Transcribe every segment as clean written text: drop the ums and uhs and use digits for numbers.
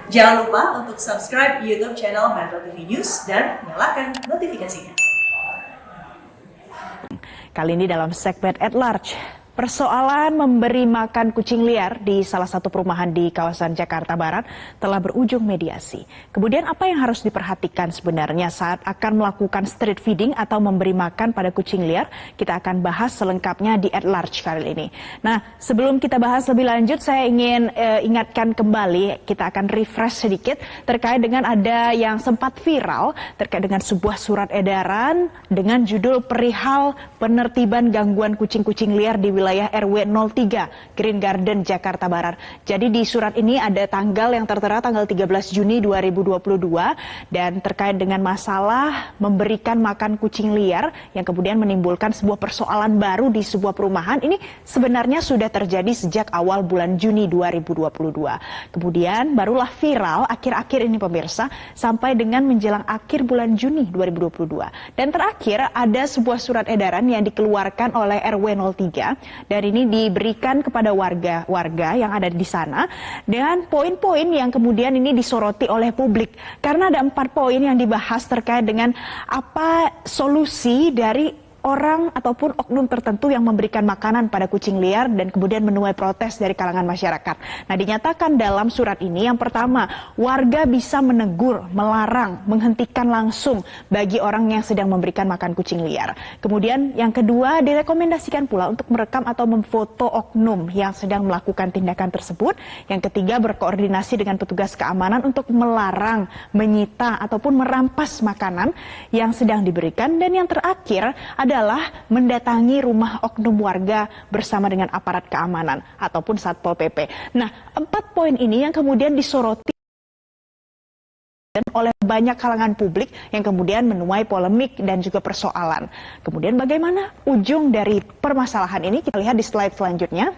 Jangan lupa untuk subscribe YouTube channel Metro TV News dan nyalakan notifikasinya. Kali ini dalam segmen At Large, persoalan memberi makan kucing liar di salah satu perumahan di kawasan Jakarta Barat telah berujung mediasi. Kemudian apa yang harus diperhatikan sebenarnya saat akan melakukan street feeding atau memberi makan pada kucing liar? Kita akan bahas selengkapnya di At Large kali ini. Nah, sebelum kita bahas lebih lanjut, saya ingin ingatkan kembali, kita akan refresh sedikit terkait dengan ada yang sempat viral terkait dengan sebuah surat edaran dengan judul perihal penertiban gangguan kucing-kucing liar di wilayah RW 03 Green Garden Jakarta Barat. Jadi di surat ini ada tanggal yang tertera tanggal 13 Juni 2022 dan terkait dengan masalah memberikan makan kucing liar yang kemudian menimbulkan sebuah persoalan baru di sebuah perumahan. Ini sebenarnya sudah terjadi sejak awal bulan Juni 2022. Kemudian barulah viral akhir-akhir ini pemirsa sampai dengan menjelang akhir bulan Juni 2022. Dan terakhir ada sebuah surat edaran yang dikeluarkan oleh RW 03 dan ini diberikan kepada warga yang ada di sana dengan poin-poin yang kemudian ini disoroti oleh publik karena ada 4 poin yang dibahas terkait dengan apa solusi dari orang ataupun oknum tertentu yang memberikan makanan pada kucing liar dan kemudian menuai protes dari kalangan masyarakat. Nah, dinyatakan dalam surat ini yang pertama, warga bisa menegur, melarang, menghentikan langsung bagi orang yang sedang memberikan makan kucing liar. Kemudian yang kedua, direkomendasikan pula untuk merekam atau memfoto oknum yang sedang melakukan tindakan tersebut. Yang ketiga, berkoordinasi dengan petugas keamanan untuk melarang, menyita ataupun merampas makanan yang sedang diberikan. Dan yang terakhir adalah mendatangi rumah oknum warga bersama dengan aparat keamanan ataupun Satpol PP. Nah, 4 poin ini yang kemudian disoroti oleh banyak kalangan publik yang kemudian menuai polemik dan juga persoalan. Kemudian bagaimana ujung dari permasalahan ini? Kita lihat di slide selanjutnya.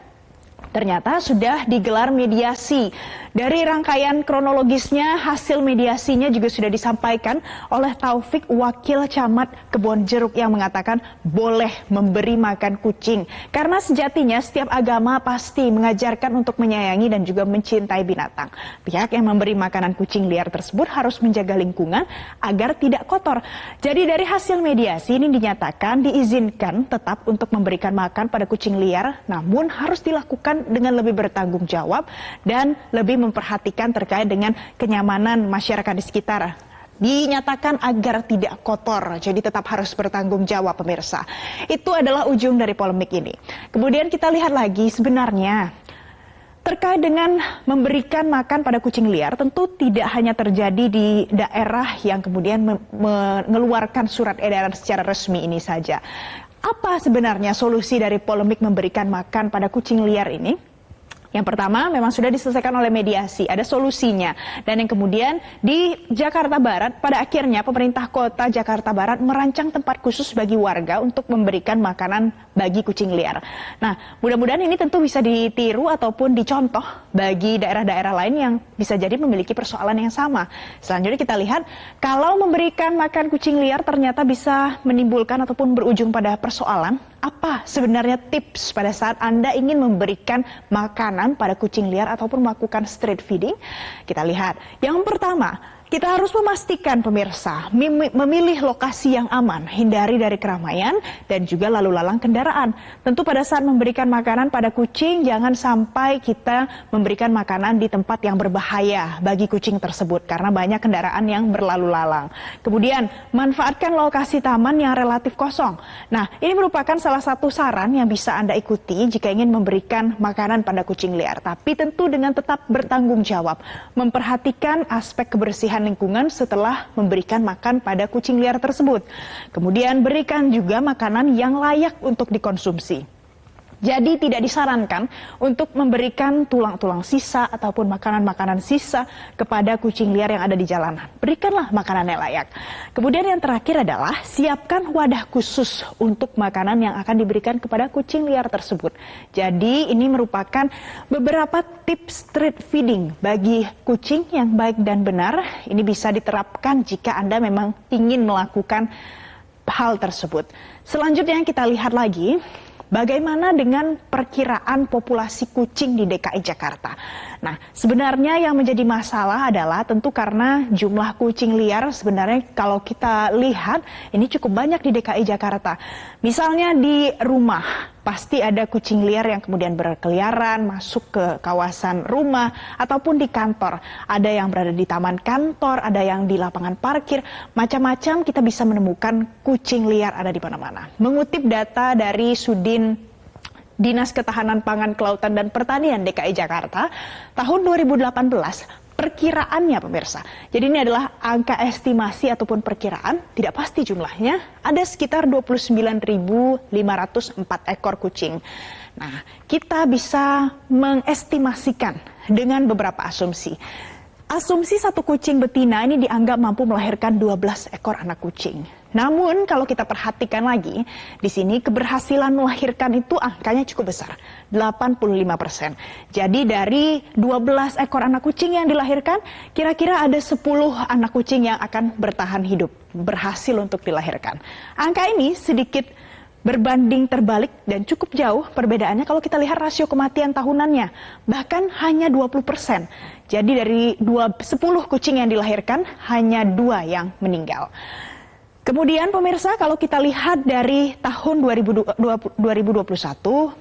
Ternyata sudah digelar mediasi. Dari rangkaian kronologisnya, hasil mediasinya juga sudah disampaikan oleh Taufik, Wakil Camat Kebonjeruk yang mengatakan boleh memberi makan kucing. Karena sejatinya setiap agama pasti mengajarkan untuk menyayangi dan juga mencintai binatang. Pihak yang memberi makanan kucing liar tersebut harus menjaga lingkungan agar tidak kotor. Jadi dari hasil mediasi ini dinyatakan diizinkan tetap untuk memberikan makan pada kucing liar, namun harus dilakukan dengan lebih bertanggung jawab dan lebih memperhatikan terkait dengan kenyamanan masyarakat di sekitar. Dinyatakan agar tidak kotor, jadi tetap harus bertanggung jawab pemirsa. Itu adalah ujung dari polemik ini. Kemudian kita lihat lagi sebenarnya terkait dengan memberikan makan pada kucing liar tentu tidak hanya terjadi di daerah yang kemudian mengeluarkan surat edaran secara resmi ini saja. Apa sebenarnya solusi dari polemik memberikan makan pada kucing liar ini? Yang pertama memang sudah diselesaikan oleh mediasi, ada solusinya. Dan yang kemudian di Jakarta Barat pada akhirnya pemerintah kota Jakarta Barat merancang tempat khusus bagi warga untuk memberikan makanan bagi kucing liar. Nah, mudah-mudahan ini tentu bisa ditiru ataupun dicontoh bagi daerah-daerah lain yang bisa jadi memiliki persoalan yang sama. Selanjutnya kita lihat, kalau memberikan makan kucing liar ternyata bisa menimbulkan ataupun berujung pada persoalan. Apa sebenarnya tips pada saat Anda ingin memberikan makanan pada kucing liar ataupun melakukan street feeding? Kita lihat. Yang pertama, kita harus memastikan pemirsa memilih lokasi yang aman, hindari dari keramaian dan juga lalu lalang kendaraan. Tentu pada saat memberikan makanan pada kucing, jangan sampai kita memberikan makanan di tempat yang berbahaya bagi kucing tersebut karena banyak kendaraan yang berlalu lalang. Kemudian, manfaatkan lokasi taman yang relatif kosong. Nah, ini merupakan salah satu saran yang bisa Anda ikuti jika ingin memberikan makanan pada kucing liar. Tapi tentu dengan tetap bertanggung jawab, memperhatikan aspek kebersihan lingkungan setelah memberikan makan pada kucing liar tersebut. Kemudian berikan juga makanan yang layak untuk dikonsumsi. Jadi tidak disarankan untuk memberikan tulang-tulang sisa ataupun makanan-makanan sisa kepada kucing liar yang ada di jalanan. Berikanlah makanan yang layak. Kemudian yang terakhir adalah siapkan wadah khusus untuk makanan yang akan diberikan kepada kucing liar tersebut. Jadi ini merupakan beberapa tips street feeding bagi kucing yang baik dan benar. Ini bisa diterapkan jika Anda memang ingin melakukan hal tersebut. Selanjutnya kita lihat lagi, bagaimana dengan perkiraan populasi kucing di DKI Jakarta? Nah, sebenarnya yang menjadi masalah adalah tentu karena jumlah kucing liar sebenarnya kalau kita lihat ini cukup banyak di DKI Jakarta. Misalnya di rumah, pasti ada kucing liar yang kemudian berkeliaran masuk ke kawasan rumah ataupun di kantor. Ada yang berada di taman kantor, ada yang di lapangan parkir, macam-macam kita bisa menemukan kucing liar ada di mana-mana. Mengutip data dari Sudin Dinas Ketahanan Pangan, Kelautan dan Pertanian DKI Jakarta, tahun 2018 perkiraannya pemirsa. Jadi ini adalah angka estimasi ataupun perkiraan, tidak pasti jumlahnya, ada sekitar 29.504 ekor kucing. Nah, kita bisa mengestimasikan dengan beberapa asumsi. Asumsi satu kucing betina ini dianggap mampu melahirkan 12 ekor anak kucing. Namun kalau kita perhatikan lagi, di sini keberhasilan melahirkan itu angkanya cukup besar, 85%. Jadi dari 12 ekor anak kucing yang dilahirkan, kira-kira ada 10 anak kucing yang akan bertahan hidup, berhasil untuk dilahirkan. Angka ini sedikit berbanding terbalik dan cukup jauh perbedaannya kalau kita lihat rasio kematian tahunannya, bahkan hanya 20%. Jadi dari 10 kucing yang dilahirkan, hanya 2 yang meninggal. Kemudian pemirsa, kalau kita lihat dari tahun 2021,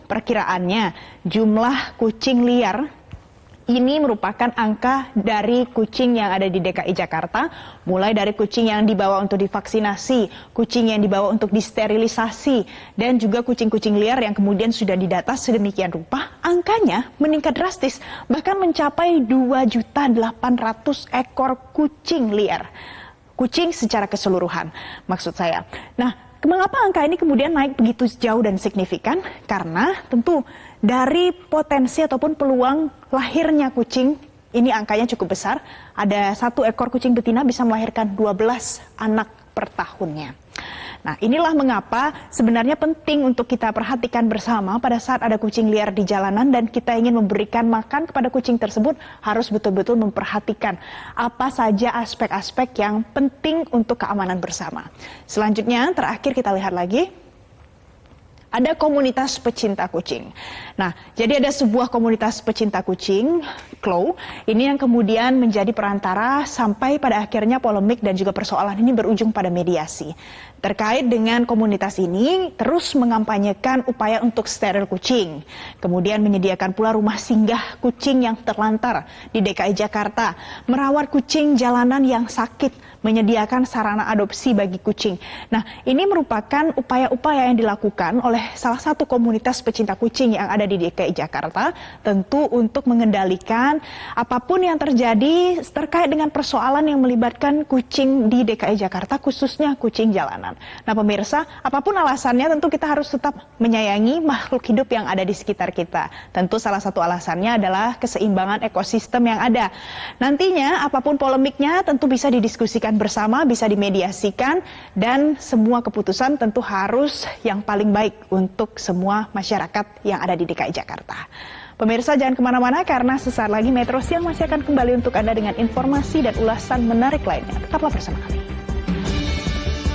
perkiraannya jumlah kucing liar ini merupakan angka dari kucing yang ada di DKI Jakarta, mulai dari kucing yang dibawa untuk divaksinasi, kucing yang dibawa untuk disterilisasi, dan juga kucing-kucing liar yang kemudian sudah didata sedemikian rupa, angkanya meningkat drastis, bahkan mencapai 2.800.000 ekor kucing liar. Kucing secara keseluruhan, maksud saya. Nah, mengapa angka ini kemudian naik begitu jauh dan signifikan? Karena tentu dari potensi ataupun peluang lahirnya kucing, ini angkanya cukup besar. Ada 1 ekor kucing betina bisa melahirkan 12 anak per tahunnya. Nah, inilah mengapa sebenarnya penting untuk kita perhatikan bersama pada saat ada kucing liar di jalanan dan kita ingin memberikan makan kepada kucing tersebut, harus betul-betul memperhatikan apa saja aspek-aspek yang penting untuk keamanan bersama. Selanjutnya, terakhir kita lihat lagi. Ada komunitas pecinta kucing. Nah, jadi ada sebuah komunitas pecinta kucing, Claw, ini yang kemudian menjadi perantara sampai pada akhirnya polemik dan juga persoalan ini berujung pada mediasi. Terkait dengan komunitas ini, terus mengampanyekan upaya untuk steril kucing. Kemudian menyediakan pula rumah singgah kucing yang terlantar di DKI Jakarta, merawat kucing jalanan yang sakit, menyediakan sarana adopsi bagi kucing. Nah, ini merupakan upaya-upaya yang dilakukan oleh salah satu komunitas pecinta kucing yang ada di DKI Jakarta, tentu untuk mengendalikan apapun yang terjadi terkait dengan persoalan yang melibatkan kucing di DKI Jakarta, khususnya kucing jalanan. Nah pemirsa, apapun alasannya tentu kita harus tetap menyayangi makhluk hidup yang ada di sekitar kita. Tentu salah satu alasannya adalah keseimbangan ekosistem yang ada. Nantinya apapun polemiknya tentu bisa didiskusikan bersama, bisa dimediasikan, dan semua keputusan tentu harus yang paling baik untuk semua masyarakat yang ada di DKI Jakarta. Pemirsa jangan kemana-mana karena sesaat lagi Metro Siang masih akan kembali untuk Anda dengan informasi dan ulasan menarik lainnya. Tetaplah bersama kami.